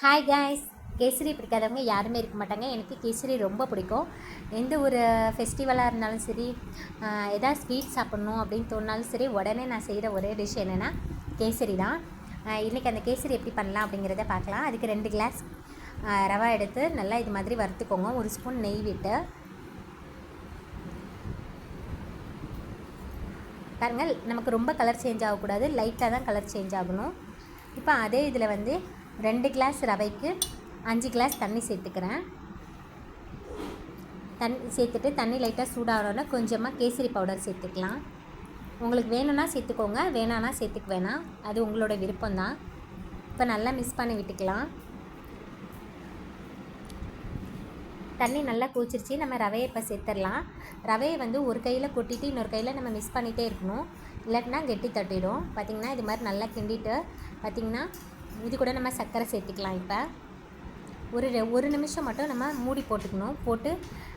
Hi guys, kesari பிடிக்காதவங்க யாருமே இருக்க மாட்டாங்க. எனக்கு கேசரி ரொம்ப பிடிக்கும். எந்த ஒரு ஃபெஸ்டிவலாக இருந்தாலும் சரி, எதாவது ஸ்வீட் சாப்பிட்ணும் அப்படின்னு தோணினாலும் சரி, உடனே நான் செய்கிற ஒரே டிஷ் என்னென்னா கேசரி தான். இன்றைக்கி அந்த கேசரி எப்படி பண்ணலாம் அப்படிங்கிறத பார்க்கலாம். அதுக்கு 2 கிளாஸ் ரவை எடுத்து நல்லா இது மாதிரி வறுத்துக்கோங்க. 1 ஸ்பூன் நெய் விட்டு பாருங்கள். நமக்கு ரொம்ப கலர் சேஞ்ச் ஆகக்கூடாது, லைட்டாக தான் கலர் சேஞ்ச் ஆகணும். இப்போ அதே இதில் 2 கிளாஸ் ரவைக்கு 5 கிளாஸ் தண்ணி சேர்த்துக்கிறேன். தண்ணி சேர்த்துட்டு தண்ணி லைட்டாக சூடாகணுன்னா கொஞ்சமாக கேசரி பவுடர் சேர்த்துக்கலாம். உங்களுக்கு வேணும்னா சேர்த்துக்கோங்க, வேணான்னா சேர்த்துக்க வேணாம், அது உங்களோட விருப்பம்தான். இப்போ நல்லா மிக்ஸ் பண்ணி விட்டுக்கலாம். தண்ணி நல்லா கூச்சிருச்சு. நம்ம ரவையை இப்போ சேர்த்துடலாம். ரவையை ஒரு கையில் கொட்டிட்டு இன்னொரு கையில் நம்ம மிக்ஸ் பண்ணிகிட்டே இருக்கணும், இல்லாட்டினா கெட்டி தட்டிடும். பார்த்திங்கன்னா இது மாதிரி நல்லா கிண்டிட்டு பார்த்திங்கன்னா இது கூட நம்ம சர்க்கரை சேர்த்துக்கலாம். இப்போ ஒரு நிமிஷம் மட்டும் நம்ம மூடி போட்டுக்கணும். போட்டு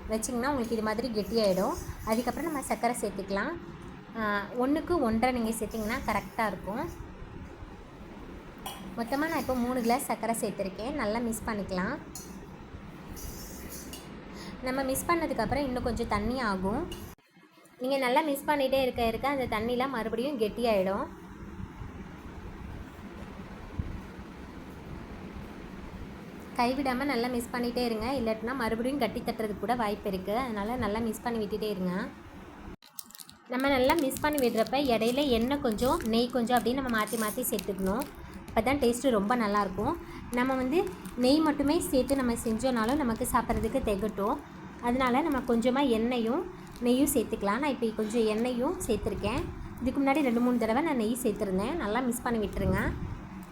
வச்சிங்கன்னா உங்களுக்கு இது மாதிரி கெட்டியாகிடும். அதுக்கப்புறம் நம்ம சர்க்கரை சேர்த்துக்கலாம். 1க்கு 1.5 நீங்கள் சேர்த்திங்கன்னா கரெக்டாக இருக்கும். மொத்தமாக நான் இப்போ 3 கிளாஸ் சர்க்கரை சேர்த்துருக்கேன். நல்லா மிக்ஸ் பண்ணிக்கலாம். நம்ம மிக்ஸ் பண்ணதுக்கப்புறம் இன்னும் கொஞ்சம் தண்ணி ஆகும். நீங்கள் நல்லா மிக்ஸ் பண்ணிகிட்டே இருக்க அந்த தண்ணிலாம் மறுபடியும் கெட்டியாகிடும். கைவிடாமல் நல்லா மிக்ஸ் பண்ணிகிட்டே இருங்க, இல்லாட்டினா மறுபடியும் கட்டி தட்டுறதுக்கு கூட வாய்ப்பு இருக்குது. அதனால் நல்லா மிக்ஸ் பண்ணி விட்டுட்டே இருங்க. நம்ம நல்லா மிக்ஸ் பண்ணி விடுறப்ப இடையில எண்ணெய் கொஞ்சம் நெய் கொஞ்சம் அப்படின்னு நம்ம மாற்றி மாற்றி சேர்த்துக்கணும். அப்போ தான் டேஸ்ட்டு ரொம்ப நல்லாயிருக்கும். நம்ம நெய் மட்டுமே சேர்த்து நம்ம செஞ்சோனாலும் நமக்கு சாப்பிட்றதுக்கு திகட்டும். அதனால் நம்ம கொஞ்சமாக எண்ணெயும் நெய்யும் சேர்த்துக்கலாம். நான் இப்போ கொஞ்சம் எண்ணெயும் சேர்த்துருக்கேன். இதுக்கு முன்னாடி 2-3 தடவை நான் நெய் சேர்த்துருந்தேன். நல்லா மிக்ஸ் பண்ணி விட்டுருங்க.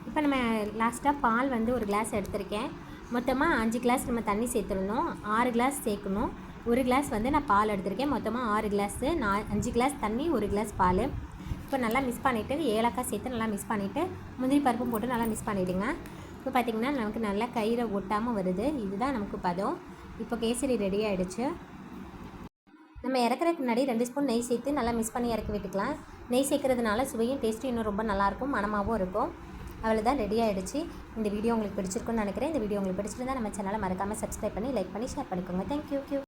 இப்போ நம்ம லாஸ்ட்டாக பால் 1 கிளாஸ் எடுத்திருக்கேன். மொத்தமாக 5 கிளாஸ் நம்ம தண்ணி சேர்த்துருந்தோம். 6 கிளாஸ் சேர்க்கணும். 1 கிளாஸ் நான் பால் எடுத்திருக்கேன். மொத்தமாக 6 கிளாஸு, 5 கிளாஸ் தண்ணி, 1 கிளாஸ் பால். இப்போ நல்லா மிக்ஸ் பண்ணிவிட்டு ஏலக்காய் சேர்த்து நல்லா மிக்ஸ் பண்ணிவிட்டு முந்திரி பருப்பும் போட்டு நல்லா மிக்ஸ் பண்ணிவிடுங்க. இப்போ பார்த்திங்கன்னா நமக்கு நல்லா கயிறை ஒட்டாமல் வருது. இதுதான் நமக்கு பதம். இப்போ கேசரி ரெடி ஆகிடுச்சு. நம்ம இறக்குறதுக்கு முன்னாடி 2 ஸ்பூன் நெய் சேர்த்து நல்லா மிக்ஸ் பண்ணி இறக்கி விட்டுக்கலாம். நெய் சேர்க்கறதுனால சுவையும் டேஸ்ட்டும் இன்னும் ரொம்ப நல்லாயிருக்கும், மணமாகவும் இருக்கும். அவ்வளோதான், ரெடி ஆகிடுச்சு. இந்த வீடியோ உங்களுக்கு பிடிச்சிருக்குன்னு நினைக்கிறேன். இந்த வீடியோ உங்களுக்கு பிடிச்சிருந்தா நம்ம சேனலை மறக்காமல் சப்ஸ்கிரைப் பண்ணி லைக் பண்ணி ஷேர் பண்ணிக்கோங்க. தேங்க்யூ.